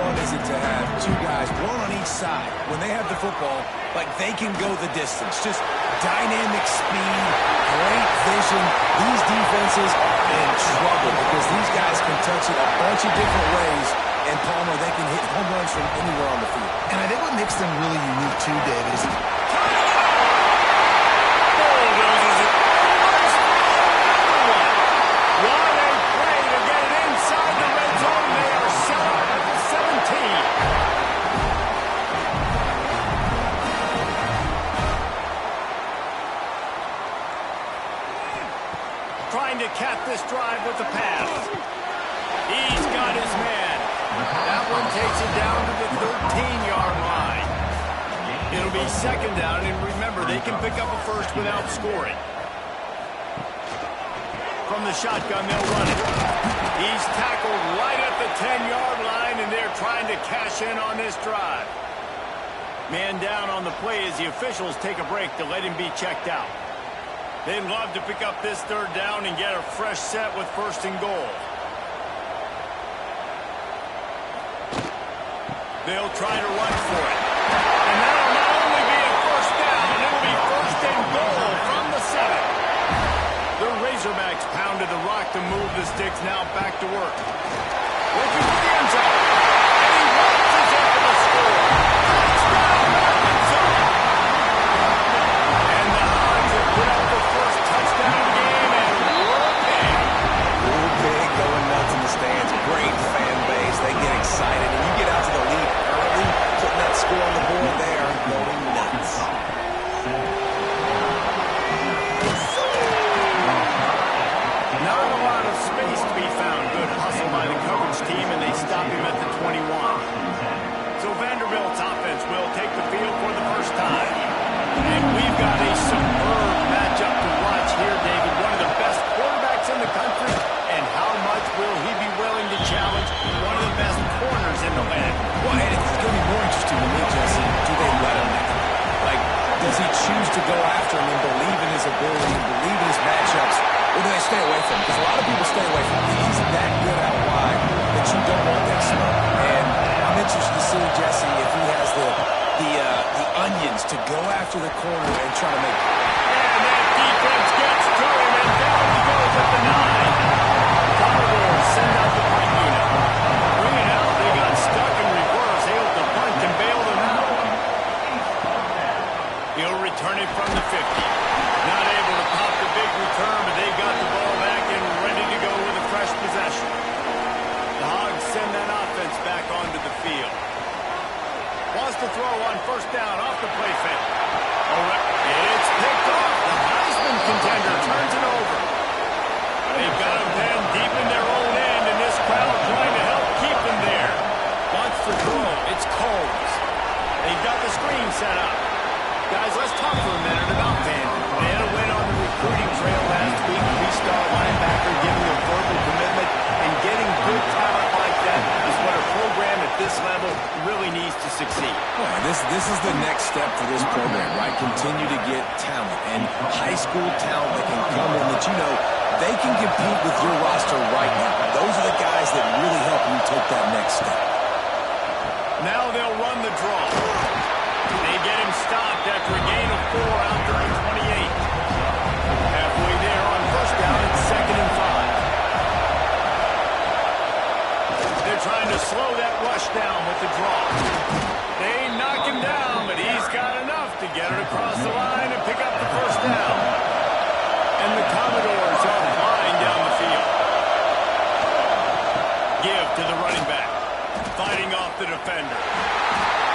fun is it to have two guys, one on each side, when they have the football, like they can go the distance. Just dynamic speed, great vision. These defenses in trouble because these guys can touch it a bunch of different ways. And Palmer, they can hit home runs from anywhere on the field. And I think what makes them really unique too, David, is trying to cap this drive with the pass. He's got his man. That one takes it down to the 13-yard line. It'll be second down, and remember, they can pick up a first without scoring. From the shotgun, they'll run it. He's tackled right at the 10-yard line, and they're trying to cash in on this drive. Man down on the play as the officials take a break to let him be checked out. They'd love to pick up this third down and get a fresh set with first and goal. They'll try to run for it. And that'll not only be a first down, it'll be first and goal from the 7. The Razorbacks pounded the rock to move the sticks, now back to work. Looking for the end zone. And he launches it for the score. Touchdown, Arkansas! And the Hogs have put up the first touchdown of the game, and real big. Real big, going nuts in the stands. Great fan base. They get excited. And you get out to the lead early, putting that score on the board there, going nuts. Not a lot of space to be found. Good hustle by the coverage team, and they stop him at the 21. So Vanderbilt's offense will take the field for the first time. And we've got a superb matchup to watch here, David. One of the best quarterbacks in the country. And how much will he be willing to challenge one of the best corners in the land? Well, and it's going to be more interesting to me, Jesse. Do they let him now? Like, does he choose to go after him and believe in his ability and believe in his matchups? Or do they stay away from him? Because a lot of people stay away from him. He's that good out wide that you don't want that smoke. And I'm interested to see, Jesse, if he has the onions to go after the corner and try to make it. And that defense gets to him, and down he goes at the 9. Commodores send out the punt unit. Bring it out. They got stuck in reverse, able to punt and bail them out. He'll return it from the 50. Not able to pop the big return, but they got the ball back and ready to go with a fresh possession. The Hogs send that offense back onto the field. Wants to throw on first down off the play fake. It's picked off. The Heisman contender turns it over. They've got him then deep in their own end, and this crowd trying to help keep them there. Wants to throw. It's Coles. They've got the screen set up. Guys, let's talk for a minute about Vandy. They had a win on the recruiting trail last week. Three-star linebacker giving a verbal commitment, and getting good talent like that is what a program at this level really needs to succeed. Well, this is the next step for this program, right? Continue to get talent and high school talent that can come in that you know they can compete with your roster right now. Those are the guys that really help you take that next step. Now they'll run the draw. They get him stopped after a gain of 4 out there at 28. Halfway there on first down, it's 2nd and 5. They're trying to slow that rush down with the draw. They knock him down, but he's got enough to get it across the line and pick up the first down. And the Commodores are flying down the field. Give to the running back. Fighting off the defender.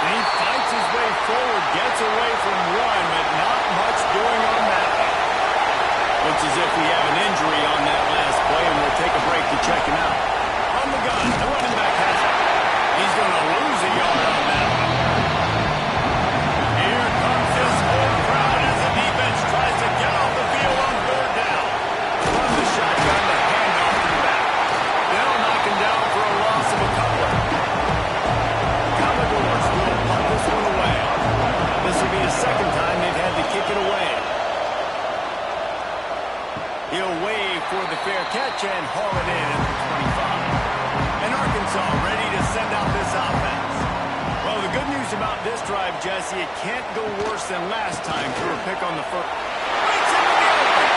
And he fights his way forward, gets away from one, but not much doing on that one. Looks as if we have an injury on that last play, and we'll take a break to check him out. On the gun, the running back has it. He's going to lose a yard on that one. Here comes this whole crowd as the defense tries to get off the field on 3rd down. From the shotgun, the handoff to the back. They'll knock him down for a loss of a couple. Commodores will punt this one away. This will be the second time they've had to kick it away. He'll wave for the fair catch and haul it in at the 25. And Arkansas ready to send out this offense. Jesse, it can't go worse than last time through a pick on the first. Breaks into the open.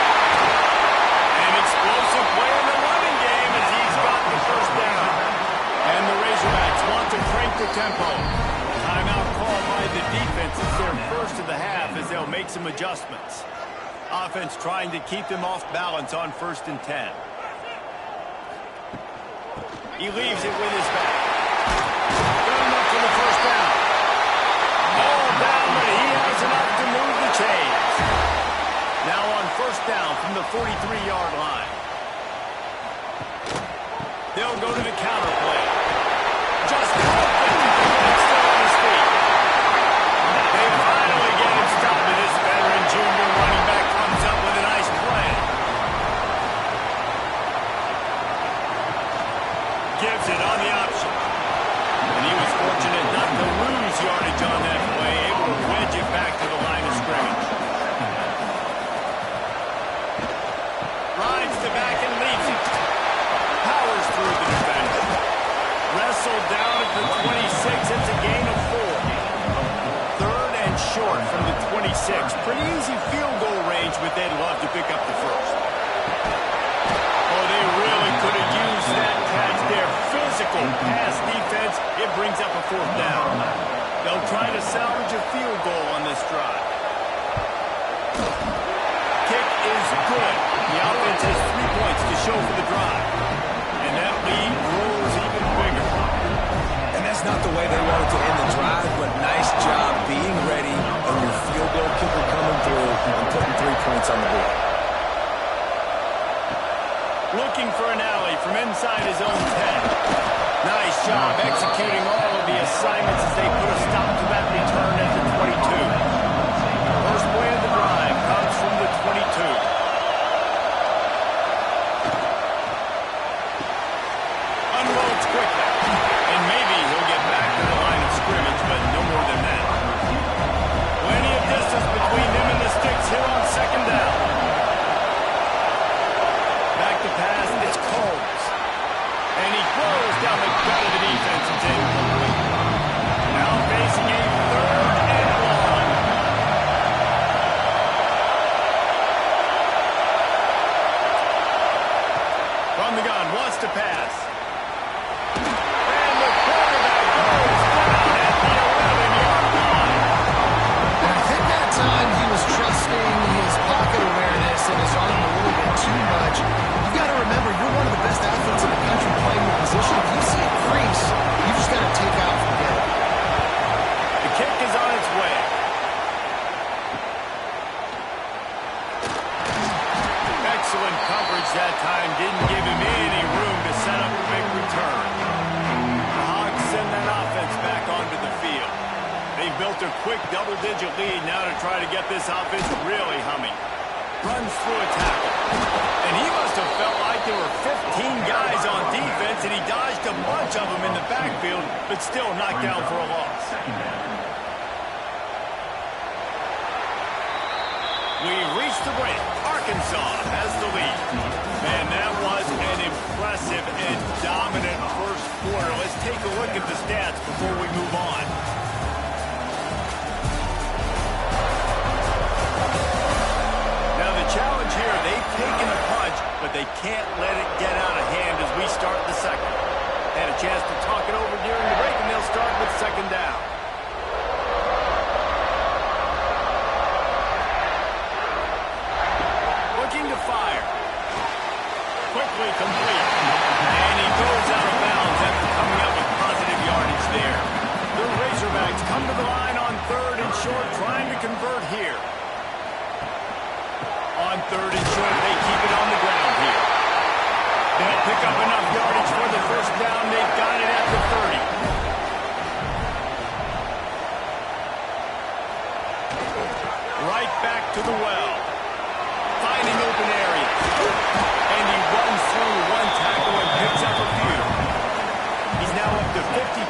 An explosive play in the running game as he's got the first down. And the Razorbacks want to crank the tempo. Timeout call by the defense. It's their first of the half as they'll make some adjustments. Offense trying to keep them off balance on 1st and 10. He leaves it with his back. Good enough for the first down. All down, but he has enough to move the chains. Now on 1st down from the 43-yard line. They'll go to the counter play. Just still on his feet. They finally get him stopped, and this veteran junior running back comes up with a nice play. Gives it on the option. And he was fortunate not to lose yardage on that play, able to wedge it back to the line of scrimmage. Rides the back and leaves it. Powers through the defender. Wrestled down at the 26. It's a gain of 4. 3rd and short from the 26. Pretty easy field goal range, but they'd love to pick up the first. Oh, they really could have used that catch there. Physical pass defense. It brings up a 4th down. They'll try to salvage a field goal on this drive. Kick is good. The offense has 3 points to show for the drive. And that lead grows even bigger. And that's not the way they wanted to end the drive, but nice job being ready and your field goal kicker coming through and putting 3 points on the board. Looking for an alley from inside his own 10. Nice job executing all of the assignments as they put a stop to that return at the 22. First play of the drive comes from the 22. Unloads quickly. And maybe he'll get back to the line of scrimmage, but no more than that. Plenty of distance between him and the sticks here on 2nd down. Back to pass, it's Combs. And he throws down the gut of the defense. It's incomplete. Now facing a 3rd and long. From the gun, wants to pass. And the quarterback goes down at the 11-yard line. And I think that time he was trusting his pocket awareness and his arm a little bit too much. You've got to remember, you're one of the best athletes in the country playing the position. If you see a crease, you just got to take out from there. The kick is on its way. Excellent coverage that time. Didn't give him any room to set up a big return. The Hogs send that offense back onto the field. They've built a quick double-digit lead now to try to get this offense really humming. Runs through a tackle. And he must have felt like there were 15 guys on defense, and he dodged a bunch of them in the backfield, but still knocked down for a loss. We've reached the break. Arkansas has the lead. Man, that was an impressive and dominant first quarter. Let's take a look at the stats before we move on. Now the challenge here, they've taken a punch, but they can't let it get out of hand as we start the second. Had a chance to talk it over during the break, and they'll start with 2nd down. Looking to fire. Quickly complete. And he goes out of bounds after coming up with positive yardage there. The Razorbacks come to the line on 3rd and short, trying to convert here. On 3rd and short, they keep it on the ground here. They'll pick up enough yardage for the first down. They've got it at the 30. Right back to the well. Finding open areas. And he runs through one tackle and picks up a few. He's now up to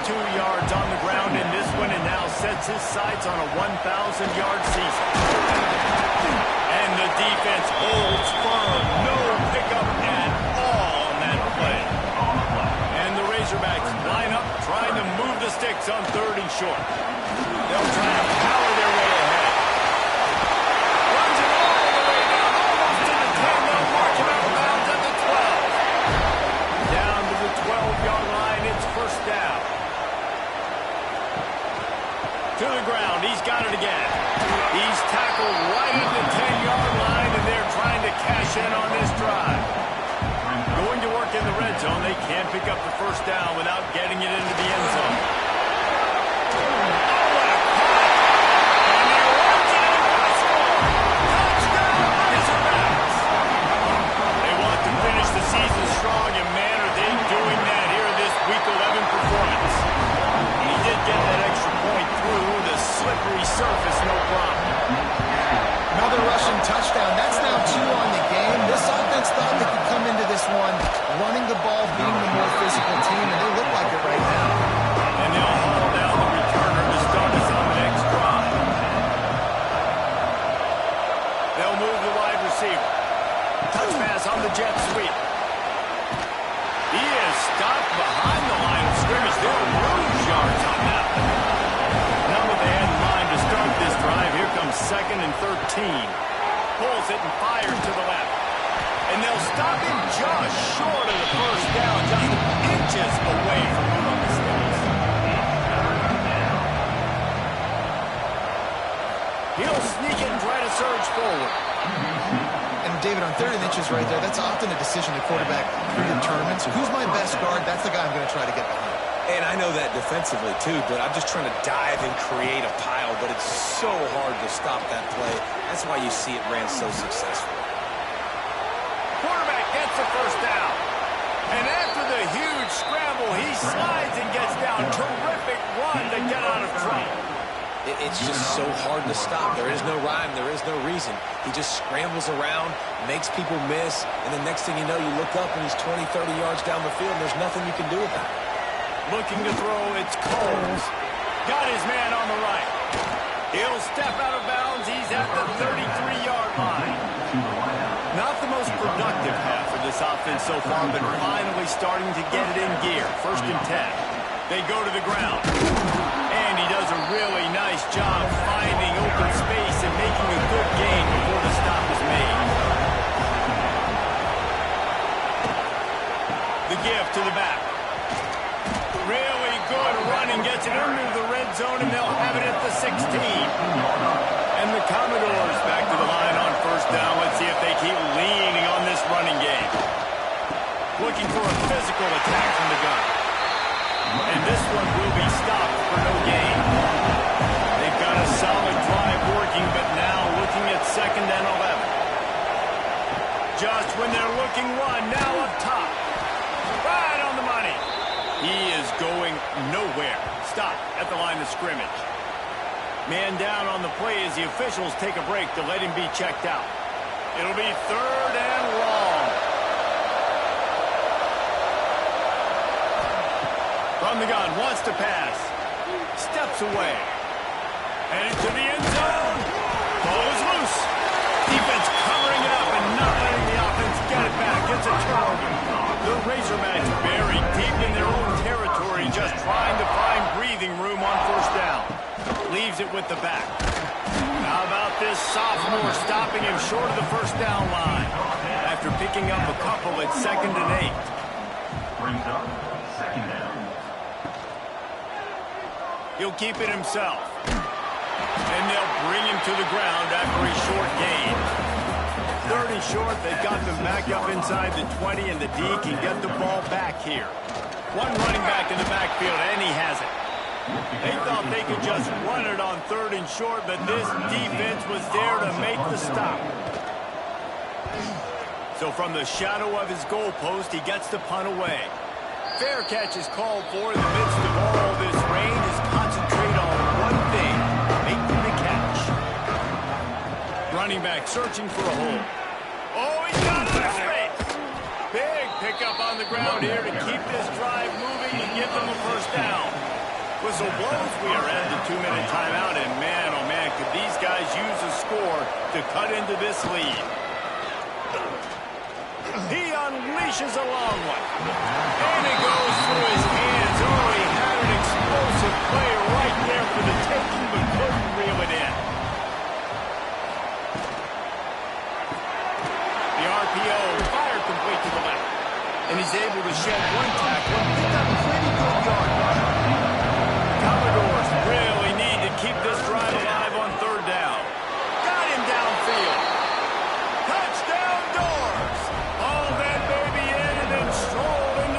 52 yards on the ground in this one and now sets his sights on a 1,000-yard season. And the defense holds firm. No pickup at all on that play. And the Razorbacks line up trying to move the sticks on 3rd and short. They'll try to pound zone. They can't pick up the first down without getting it into the end zone. Season strong, and man, are they doing that here in this Week 11 performance. He did get that extra point through the slippery surface, no problem. Another rushing touchdown. That's now 2 on the game. This offense thought they could come into this one running the ball, being the more physical team, and they look like it right now. And they'll haul down the returner to start us on the next drive. They'll move the wide receiver. Touch pass on the jet sweep. He is stopped behind the line of scrimmage. They'll lose yards on that. Not what they had in mind to start this drive. Here comes 2nd and 13. Pulls it and fires to the left. And they'll stop him just short of the first down, just inches away from moving the sticks. He'll sneak it and try to surge forward. And David, on 3rd and inches right there, that's often a decision a quarterback predetermines. Who's my best guard? That's the guy I'm going to try to get behind. And I know that defensively, too, but I'm just trying to dive and create a pile, but it's so hard to stop that play. That's why you see it ran so successful. Quarterback gets the first down. And after the huge scramble, he slides and gets down. Terrific run to get out of trouble. It's just so hard to stop. There is no rhyme. There is no reason. He just scrambles around, makes people miss, and the next thing you know, you look up and he's 20, 30 yards down the field, and there's nothing you can do with that. Looking to throw, it's Coles. Got his man on the right. He'll step out of bounds. He's at the 33-yard line. Not the most productive half of this offense so far, but finally starting to get it in gear. 1st and 10. They go to the ground. And he does a really nice job finding open space and making a good gain before the stop is made. The give to the back. Really good running, gets it into the red zone, and they'll have it at the 16. And the Commodores back to the line on 1st down. Let's see if they keep leaning on this running game. Looking for a physical attack from the gun. And this one will be stopped for no gain. They've got a solid drive working, but now looking at 2nd and 11. Just when they're looking one, now up top. Right on the money. He is going nowhere. Stop at the line of scrimmage. Man down on the play as the officials take a break to let him be checked out. It'll be 3rd and long. From the gun, wants to pass. Steps away. And into the end zone. Ball is loose. Defense covering it up and not letting the offense get it back. It's a turnover. The Razorbacks buried deep in their own territory, just trying to find breathing room on 1st down. Leaves it with the back. How about this sophomore stopping him short of the 1st down line after picking up a couple at 2nd and 8. Brings up 2nd down. He'll keep it himself. And they'll bring him to the ground after a short gain. 3rd and short, they've got them back up inside the 20, and the D can get the ball back here. One running back in the backfield, and he has it. They thought they could just run it on 3rd and short, but this defense was there to make the stop. So from the shadow of his goalpost, he gets the punt away. Fair catch is called for. In the midst of all this rain, is concentrate on one thing, making the catch. Running back searching for a hole. Oh, he's got it in space. Big pickup on the ground here to keep this drive moving and give them a 1st down. Whistle blows. We are at the 2-minute timeout, and man, oh man, could these guys use a score to cut into this lead. He unleashes a long one. And it goes through his hands. Oh, he had an explosive play right there for the taking, but couldn't reel it in. The RPO fired complete to the left. And he's able to shed one tackle and pick up a pretty good yard. Commodores really need to keep this drive alive on 3rd down. Got him downfield. Touchdown Doors. All that baby in and then strolled into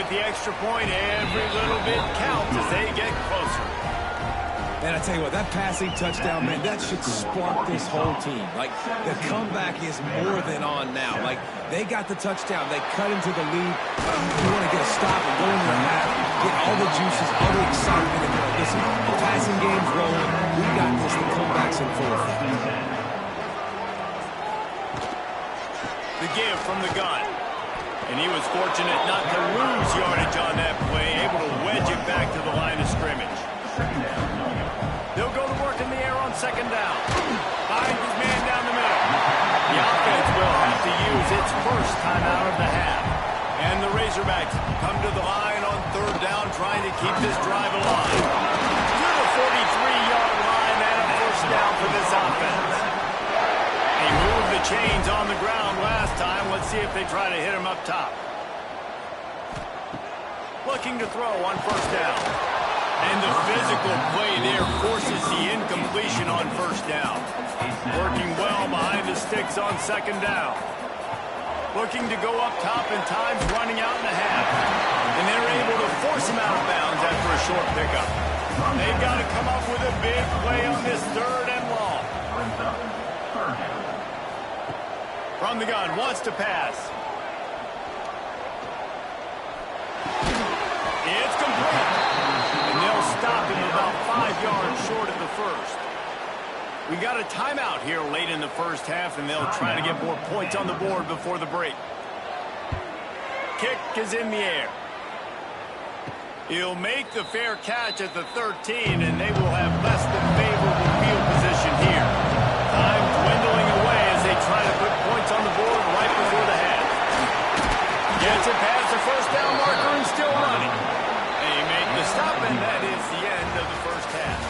get the extra point. Every little bit counts as they get closer. And I tell you what, that passing touchdown, man, that should spark this whole team. Like, the comeback is more than on now. Like, they got the touchdown. They cut into the lead. You want to get a stop and go into the half, get all the juices, all the excitement, and go, listen, the passing game's rolling. We got this. The comeback's in full effect. The give from the gun. And he was fortunate not to lose yardage on that play, able to wedge it back to the line of scrimmage. They'll go to work in the air on second down. Finds his man down the middle. The offense will have to use its first timeout of the half. And the Razorbacks come to the line on third down, trying to keep this drive alive. To the 43-yard line and a first down for this offense. They moved the chains on the ground last time. Let's see if they try to hit him up top. Looking to throw on first down. And the physical play there forces the incompletion on first down. Working well behind the sticks on second down. Looking to go up top, and time's running out in the half. And they're able to force him out of bounds after a short pickup. They've got to come up with a big play on this third and long. From the gun, wants to pass. It's complete. And they'll stop him about 5 yards short of the first. We got a timeout here late in the first half, and they'll try to get more points on the board before the break. Kick is in the air. He'll make the fair catch at the 13, and they will have less than favorable field position here. Time dwindling away as they try to put points on the board right before the half. Gets it past the first down marker and still running. They make the stop, and that is the end of the first half.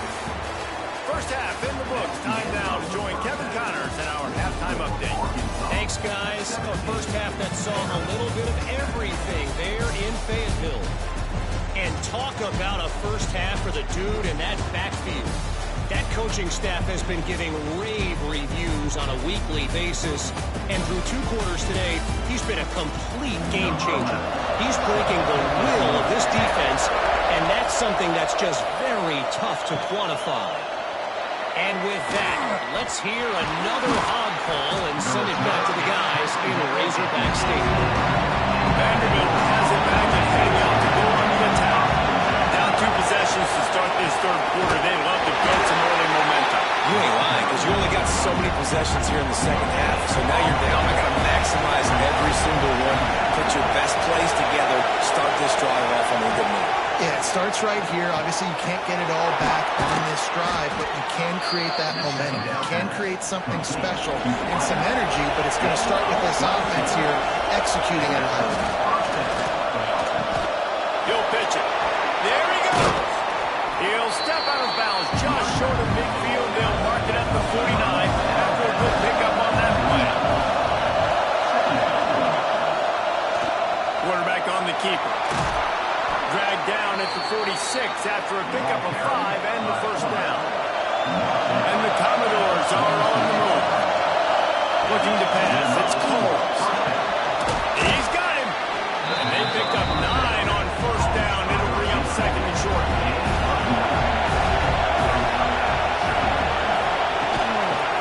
First half in the books. Time now to join Kevin Connors in our halftime update. Thanks, guys. A first half that saw a little bit of everything there in Fayetteville. And talk about a first half for the dude in that backfield. That coaching staff has been giving rave reviews on a weekly basis. And through 2 quarters today, he's been a complete game changer. He's breaking the will of this defense, and that's something that's just very tough to quantify. And with that, let's hear another hog call and send it back to the guys in Razorback Stadium. Vanderbilt has it back and heading out to go on the attack. Down 2 possessions to start this third quarter. They love to build some early momentum. You ain't lying, because you only got so many possessions here in the second half, so now you're down. I got to maximize every single one. Put your best plays together. Start this drive off on a good note. Yeah, it starts right here. Obviously, you can't get it all back on this drive, but you can create that momentum. You can create something special and some energy, but it's going to start with this offense here executing at a high level. He'll pitch it. There he goes. He'll step out of bounds just short of midfield. They'll mark it at the 49 after a good pickup on that play. Quarterback on the keeper. Dragged down at the 46 after a pickup of 5 and the first down. And the Commodores are on the move. Looking to pass. It's Coles. He's got him. And they picked up 9 on first down. It'll bring up second and short.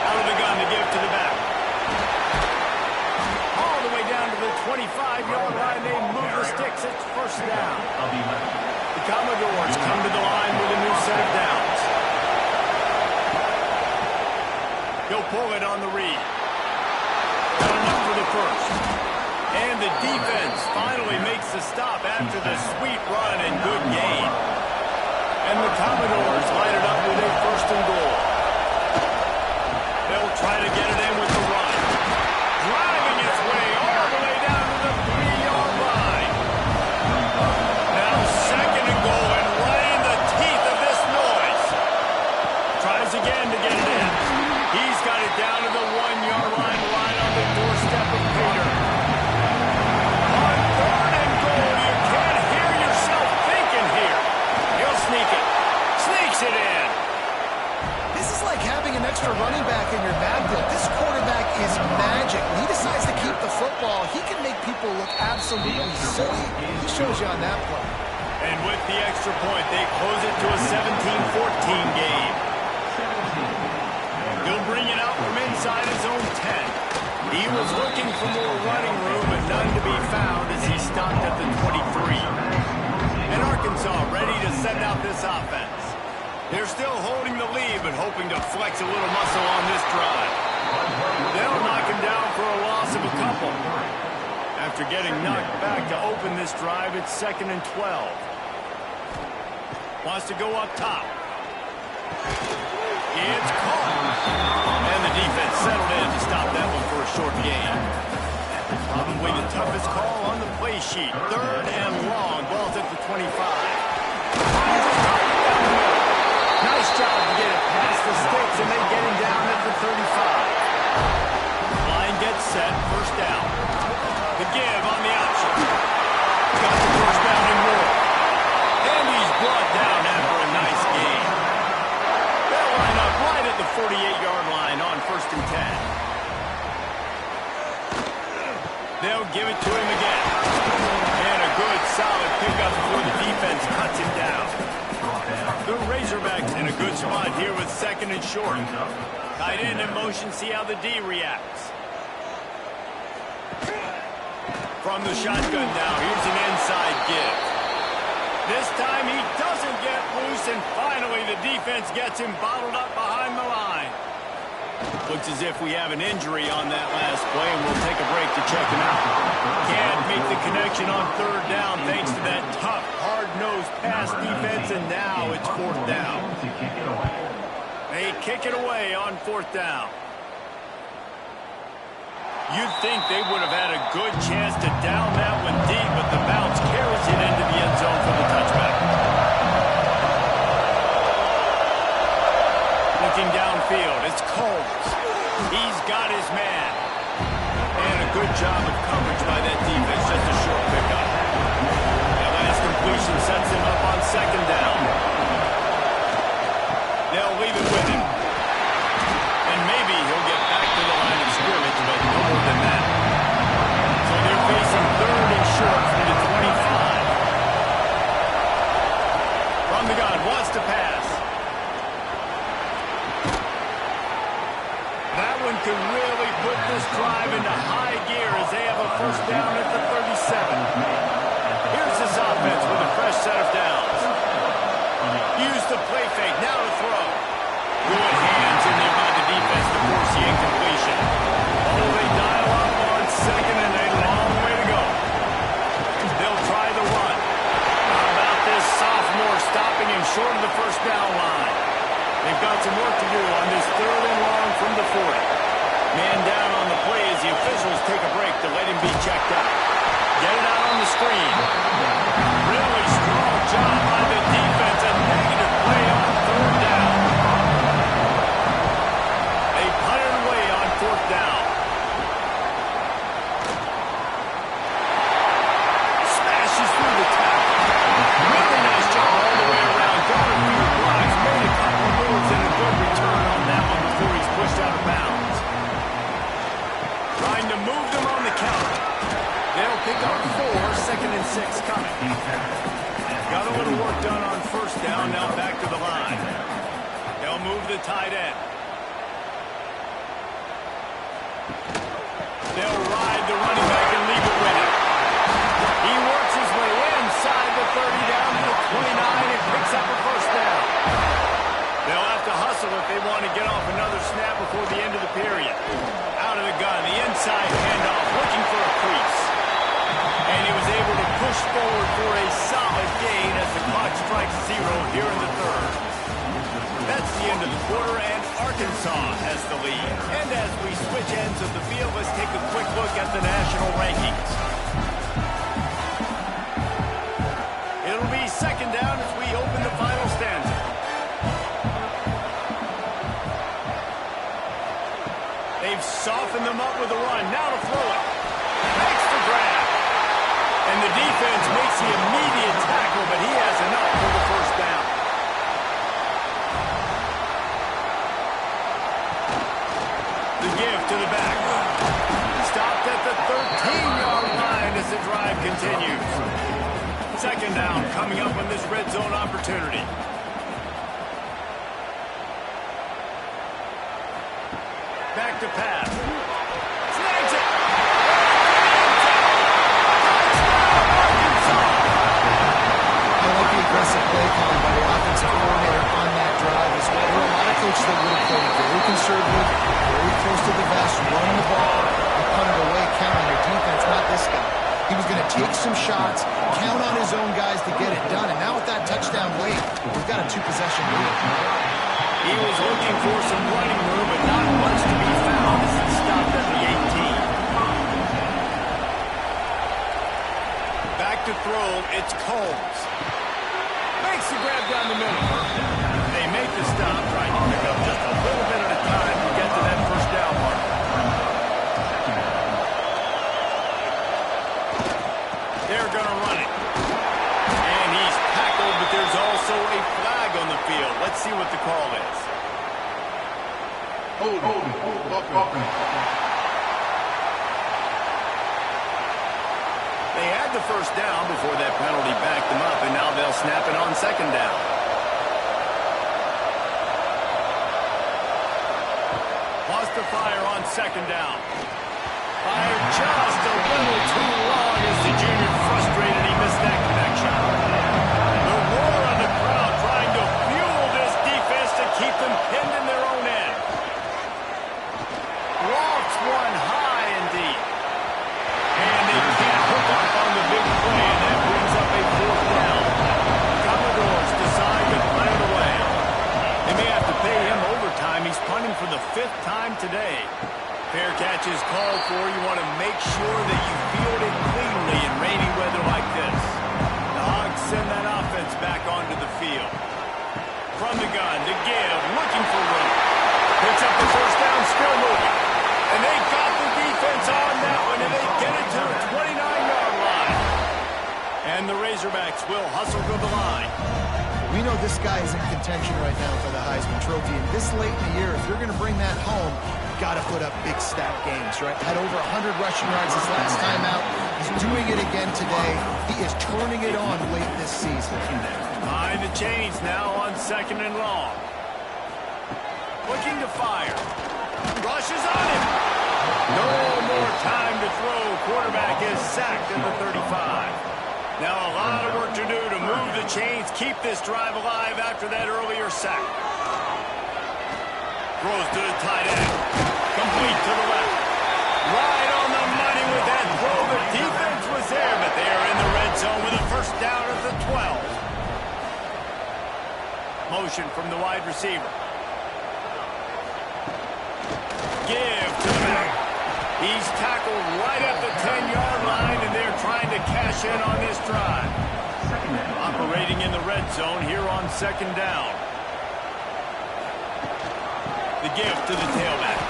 Out of the gun to give to the back. All the way down to the 25-yard line. They move the sticks. It's first down. The Commodores come to the line with a new set of downs. He'll pull it on the read. Got enough for the first. And the defense finally makes the stop after the sweet run and good gain. And the Commodores line it up with a first and goal. They'll try to get it in with the run. Driving its way all the way down to the 3-yard line. Now second and goal, and right in the teeth of this noise. Tries again to get it in. He's got it down to the 1-yard line, right on the doorstep of Peter. On third and goal, you can't hear yourself thinking here. He'll sneak it. Sneaks it in. This is like having an extra running back in your backfield. This shows you on that play. And with the extra point, they close it to a 17-14 game. He'll bring it out from inside his own 10. He was looking for more running room, but none to be found as he stopped at the 23. And Arkansas ready to send out this offense. They're still holding the lead, but hoping to flex a little muscle on this drive. They'll knock him down for a loss of a couple. After getting knocked back to open this drive, it's 2nd and 12. Wants to go up top. It's caught. And the defense settled in to stop that one for a short gain. Probably the toughest call on the play sheet. 3rd and long. Ball's at the 25. Nice job to get it past the sticks, and they get him down at the 35. Line gets set. 1st down. The give on the option. Got the 1st down and more. And he's brought down after a nice gain. They'll line up right at the 48-yard line on 1st and 10. They'll give it to him again. And a good, solid pickup before the defense cuts him down. The Razorbacks in a good spot here with 2nd and short. Tight end in motion, see how the D reacts. From the shotgun now, here's an inside give. This time he doesn't get loose, and finally the defense gets him bottled up behind the line. Looks as if we have an injury on that last play, and we'll take a break to check him out. Can't make the connection on 3rd down thanks to that tough, hard-nosed pass defense, and now it's 4th down. They kick it away on 4th down. You'd think they would have had a good chance to down that one deep, but the bounce carries it into the end zone for the touchback. Looking downfield, it's Coles. He's got his man. And a good job of coverage by that defense, just a short pickup. That last completion sets him up on 2nd down. They'll leave it with him. And maybe he'll get back to the line of scrimmage, but no more than that. So they're facing 3rd and short from the 25. From the gun, wants to pass. That one could really put this drive into high gear as they have a 1st down at the 37. Here's this offense with a fresh set of downs. Use the play fake, now to throw. Good hands in there by the defense to force the incompletion. Oh, they dial up on 2nd and a long way to go. They'll try the run. How about this sophomore stopping him short of the 1st down line? They've got some work to do on this 3rd and long from the 40. Man down on the play as the officials take a break to let him be checked out. Get it out on the screen. Really strong job by the defense. A negative play on 3rd down. They punt it away on 4th down. Smashes through the tackle. Really nice job all the way around. Got a few blocks, made a couple moves, and a good return on that one before he's pushed out of bounds. Trying to move them on the counter. They'll pick up 4, 2nd and 6 coming. Got a little work done on 1st down, now back to the line. They'll move the tight end. They'll ride the running back and leave it with him. He works his way inside the 30 down to the 29 and picks up a 1st down. They'll have to hustle if they want to get off another snap before the end of the period. Out of the gun, the inside handoff, looking for a crease. And he was able to push forward for a solid gain as the clock strikes 0 here in the 3rd. That's the end of the quarter, and Arkansas has the lead. And as we switch ends of the field, let's take a quick look at the national rankings. It'll be 2nd down as we open the final stanza. They've softened them up with a run. Now to throw it. Makes the grab. And the defense makes the immediate tackle, but he has enough for the 1st down. The give to the back. Stopped at the 13-yard line as the drive continues. Second down coming up on this red zone opportunity. Back to pass. Snags it. I like the aggressive play call by the offensive coordinator on that drive as well. There are a lot of coaches that would have played very conservative, very close to the vest, running the ball, and punt it away, count on your defense, not this guy. He was going to take some shots, count on his own guys to get it done, and now with that touchdown late, we've got a two-possession lead. He was looking for some running room, but not much to be found as he stopped at the 18. Back to throw, it's Combs. Makes the grab down the middle. They make the stop, trying to pick up just a little bit at a time to get to that first down mark. They're going to run it. And he's tackled, but there's also a flag on the field. Let's see what the call is. They had the first down before that penalty backed them up, and now they'll snap it on second down. Wants to fire on second down. Fired just a little too long as the junior frustrated. He missed that connection. The roar of the crowd trying to fuel this defense to keep them pinned in their own end. Lofts one high and deep. And they can't hook up on the big play, and that brings up a fourth down. Commodores decide to punt it away. They may have to pay him overtime. He's punting for the 5th time today. Fair catch is called for. You want to make sure that you field it cleanly in rainy weather like this. The Hogs send that offense back onto the field. From the gun, to give, looking for room. Picks up the first down, still moving. And they got the defense on that one, and they get it to the 29-yard line. And the Razorbacks will hustle to the line. We know this guy is in contention right now for the Heisman Trophy, and this late in the year, if you're going to bring that home, you've got to put up big stat games, right? Had over 100 rushing yards his last time out. He's doing it again today. He is turning it on late this season. Behind the chains now on second and long. Looking to fire. Rushes on him. No more time to throw. Quarterback is sacked at the 35. Now a lot of work to do to move the chains, keep this drive alive after that earlier sack. Throws to the tight end. Complete to the left. Right on the money with that throw. The defense was there, but they are in the red zone with a first down at the 12. Motion from the wide receiver. Give to the back. He's tackled right at the 10-yard line, and they're trying to cash in on this drive. Operating in the red zone here on second down. The give to the tailback.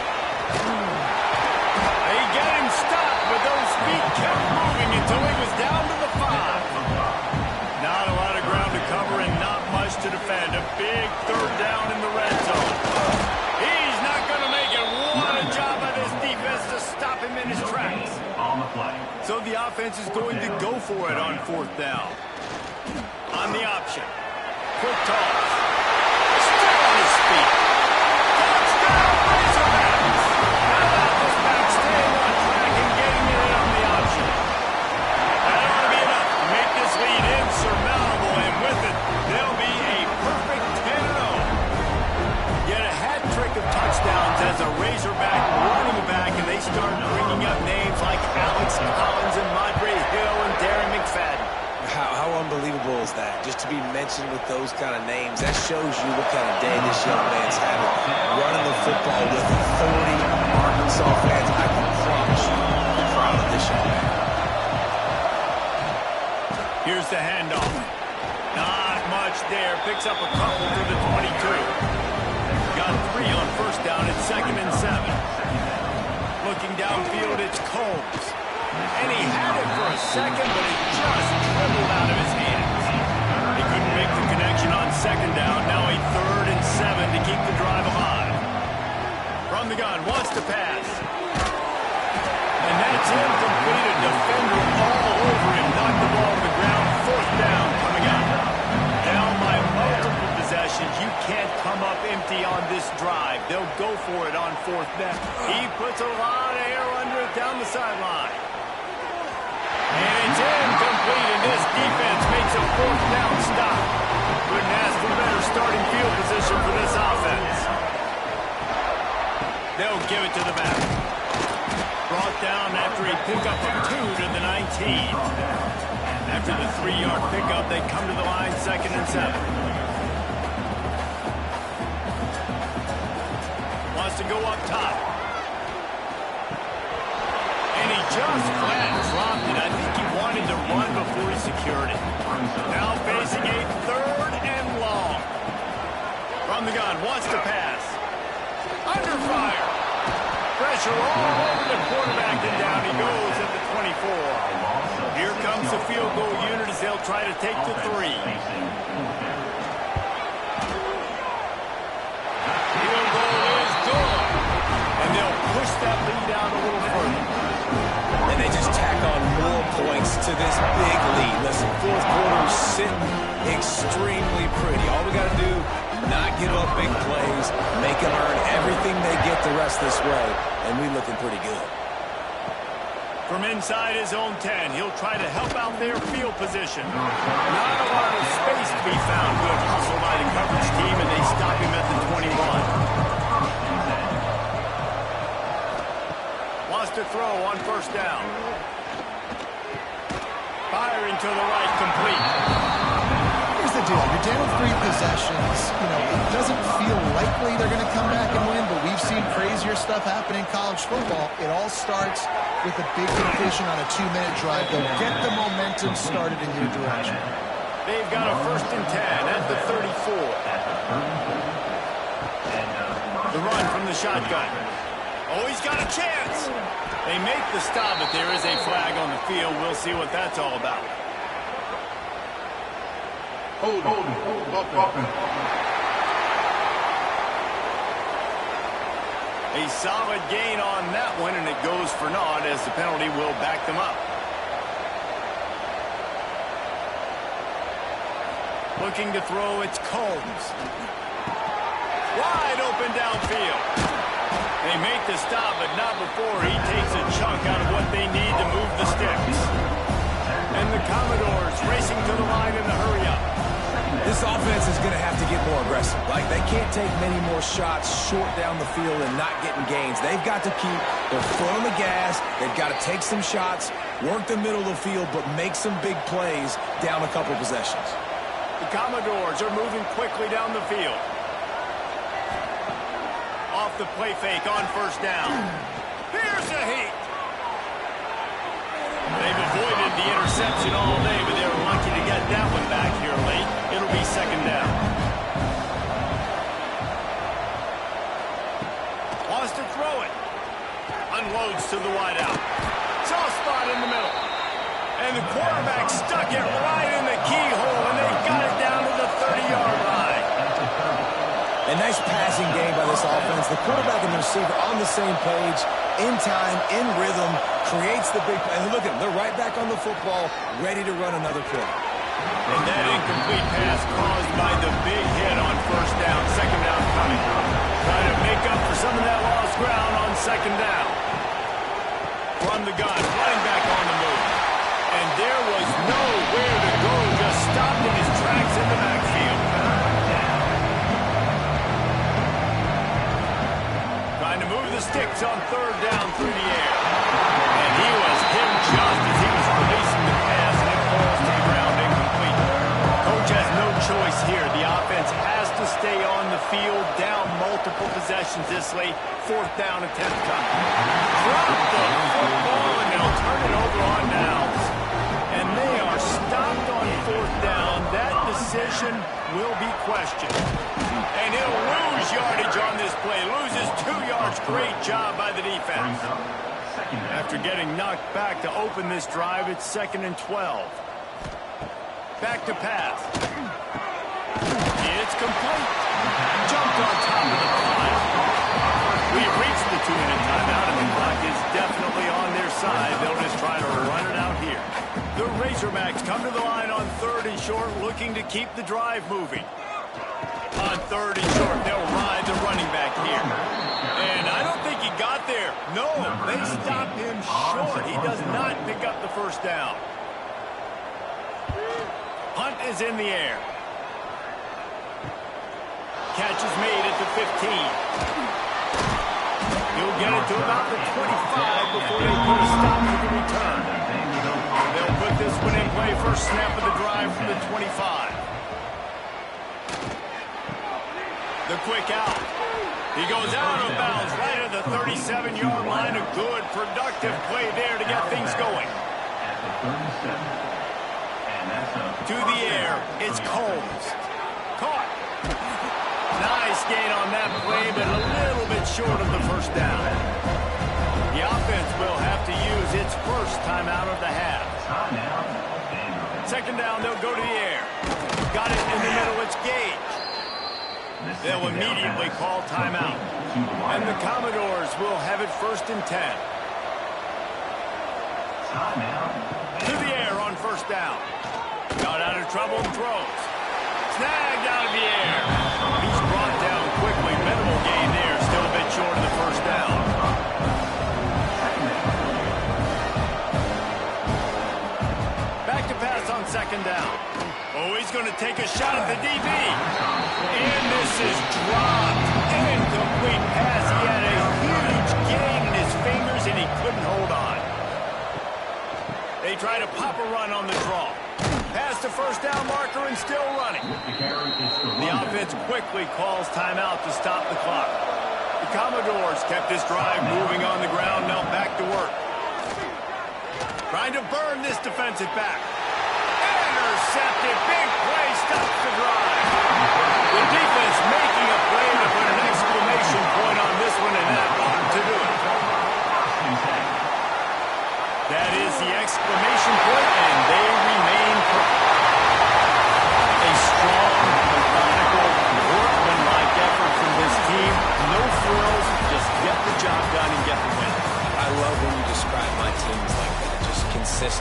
They get him stopped, but those feet kept moving until he was down to the 5. Not a lot of ground to cover and not much to defend. A big third down in the red zone. He's not going to make it. What a job by this defense to stop him in his tracks. On the play. So the offense is going to go for it on fourth down. On the option. Quick toss. Still on his feet. Touchdown, Razorbacks. How about this back staying on track and getting it on the option? That ought to be enough to make this lead insurmountable, and with it, they'll be a perfect 10-0. Get a hat trick of touchdowns as a Razorback running back, and they start bringing up names like Alex Collins and Madre Hill and Darren McFadden. How unbelievable is that? Just to be mentioned with those kind of names, that shows you what kind of day this young man's having. Running the football with authority. Arkansas fans, I can promise you, are proud of this young man. Here's the handoff. Not much there. Picks up a couple to the 22. Got 3 on first down at 2nd and 7. Looking downfield, it's Combs. And he had it for a second, but it just dribbled out of his hands. He couldn't make the connection on second down. Now a 3rd and 7 to keep the drive alive. From the gun, wants to pass. And that's incomplete. A defender all over him. Knocked the ball to the ground. 4th go for it on 4th down. He puts a lot of air under it down the sideline. And it's incomplete, and this defense makes a 4th down stop. Couldn't ask for better starting field position for this offense. They'll give it to the back. Brought down after a pickup of 2 to the 19. After the 3-yard pickup, they come to the line, 2nd and 7. Wants to go up top. And he just flat dropped it. I think he wanted to run before he secured it. Now facing a 3rd and long. From the gun, wants to pass. Under fire. Pressure all over the quarterback, and down he goes at the 24. Here comes the field goal unit as they'll try to take the 3. Field goal is good. And they'll push that lead out a little further. And they just tack on more points to this big lead. Listen, 4th quarter sitting extremely pretty. All we got to do, not give up big plays, make them earn everything they get the rest this way, and we looking pretty good. From inside his own 10, he'll try to help out their field position. Not a lot of space to be found. Good hustle by the coverage team, and they stop him at the 21. Wants to throw on 1st down. Firing to the right, complete. Here's the deal. You're down 3 possessions. You know, it doesn't feel likely they're going to come back and win, but we've seen crazier stuff happen in college football. It all starts with a big completion on a 2-minute drive. They'll get the momentum started in your direction. They've got a 1st and 10 at the 34. The run from the shotgun. Oh, he's got a chance. They make the stop, but there is a flag on the field. We'll see what that's all about. Hold on. A solid gain on that one, and it goes for naught as the penalty will back them up. Looking to throw, it's Combs. Wide open downfield. They make the stop, but not before he takes a chunk out of what they need to move the sticks. And the Commodores racing to the line in the hurry-up. This offense is going to have to get more aggressive. Like, they can't take many more shots short down the field and not getting gains. They've got to keep their foot on the gas. They've got to take some shots, work the middle of the field, but make some big plays down a couple possessions. The Commodores are moving quickly down the field. Off the play fake on 1st down. Here's a heat. They've avoided the interception all day, but they were lucky to get that one back here late. It'll be 2nd down. Wants to throw it. Unloads to the wideout. Soft spot in the middle. And the quarterback stuck it right in the keyhole, and they got it down to the 30-yard line. A nice passing game by this offense. The quarterback and the receiver on the same page, in time, in rhythm, creates the big play. And look at them, they're right back on the football, ready to run another play. And that incomplete pass caused by the big hit on 1st down. 2nd down coming. Trying to make up for some of that lost ground on 2nd down. From the gun, running back on the move. And there was nowhere to go, just stopped in his tracks in the backfield. Trying to move the sticks on 3rd down through the air. And he was hit just as he was releasing the pass, and it falls to the ground incomplete. Coach has no choice here. The offense has to stay on the field, down multiple possessions this late. 4th down attempt coming. Drop the football, and they'll turn it over on downs. And they are stopped on 4th down. That decision will be questioned. And he'll lose yardage on this play. Loses 2 yards. Great job by the defense. After getting knocked back to open this drive, it's 2nd and 12. Back to pass. It's complete. Jumped on top of the pile. We've reached the 2-minute timeout, and the clock is definitely on their side. They'll just try to run it out here. The Razorbacks come to the line on 3rd and short, looking to keep the drive moving. On 3rd and short. They'll ride the running back here. And I don't think he got there. No, they stop him short. He does not pick up the first down. Punt is in the air. Catch is made at the 15. He'll get it to about the 25 before they put a stop to the return. They'll put this one in play. First snap of the drive from the 25. The quick out. He goes out of bounds right at the 37-yard line. A good, productive play there to get things going. To the air, it's Combs. Caught. Nice gain on that play, but a little bit short of the first down. The offense will have to use its first timeout of the half. Second down, they'll go to the air. Got it in the middle, it's Gage. They'll immediately call timeout. And the Commodores will have it 1st and 10. To the air on first down. Got out of trouble and throws. Snagged out of the air. He's brought down quickly. Minimal gain there. Still a bit short of the first down. Back to pass on second down. Oh, he's going to take a shot at the DB. And this is dropped. Incomplete pass. He had a huge gain in his fingers, and he couldn't hold on. They try to pop a run on the draw. Past the first down marker and still running. The offense quickly calls timeout to stop the clock. The Commodores kept this drive moving on the ground. Now back to work. Trying to burn this defensive back. Intercepted. Big play stops the drive. The defense making a play to put an exclamation point on this one, and that ought to do it. That is the exclamation point, and they remain perfect. A strong, methodical, workmanlike effort from this team. No frills, just get the job done and get the win. I love when you describe my teams like that. Just consistent.